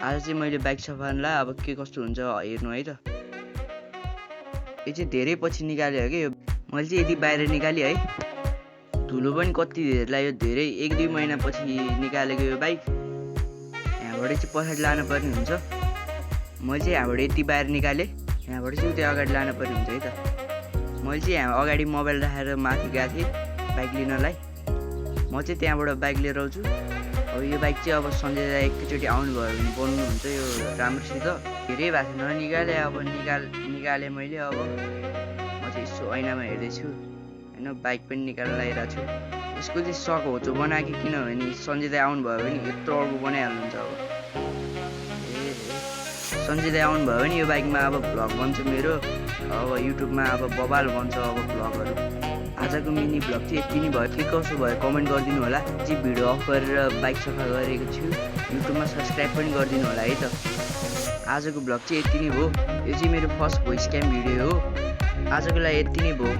आज चाहिँ मैले बाइक सफार्नलाई अब के कस्तो हुन्छ हेर्नु है त। यो चाहिँ धेरै पछि निकाल्यो कि यो मैले चाहिँ यदि बाहिर निकालेँ है, धुलो पनि कति धेरै लाग्यो, धेरै 1-2 महिना पछि निकालेको यो बाइक। यहाँबाट चाहिँ पछाडि लानुपर्ने हुन्छ। मैले चाहिँ यहाँबाट यति बाहिर निकालेँ, यहाँबाट चाहिँ उतै अगाडि लानुपर्ने हुन्छ है त। मैले चाहिँ यहाँ अगाडि मोबाइल राखेर माथि गएको थिएँ बाइक लिनलाई। म चाहिँ त्यहाँबाट बाइक लिएर आउँछु। अब यो बाइक चाहिँ अब सन्जय दाइ एकैचोटि आउनुभयो भने बोल्नुहुन्छ यो राम्रोसित। धेरै भएको छैन निकालेँ, अब निकालेँ मैले। अब म चाहिँ यसो ऐनामा हेर्दैछु होइन, बाइक पनि निकालेर आइरहेको छु। यसको चाहिँ सक होचो बनाएको किनभने सन्जय दाइ आउनुभयो भने यत्रो अर्को बनाइहाल्नुहुन्छ। अब सन्जय दाइ आउनुभयो भने यो बाइकमा अब भ्लग बन्छ मेरो, अब युट्युबमा अब बबाल बन्छ अब भ्लगहरू। आजको मिनी भ्लग चाहिँ यति नै भयो। के कसो भयो कमेन्ट गरिदिनु होला। चाहिँ भिडियो अफ गरेर बाइक सफा गरेको छु। युट्युबमा सब्सक्राइब पनि गरिदिनु होला है त। आजको भ्लग चाहिँ यति नै भयो। यो चाहिँ मेरो फर्स्ट भोइस क्याम भिडियो हो। आजको लागि यति नै भयो।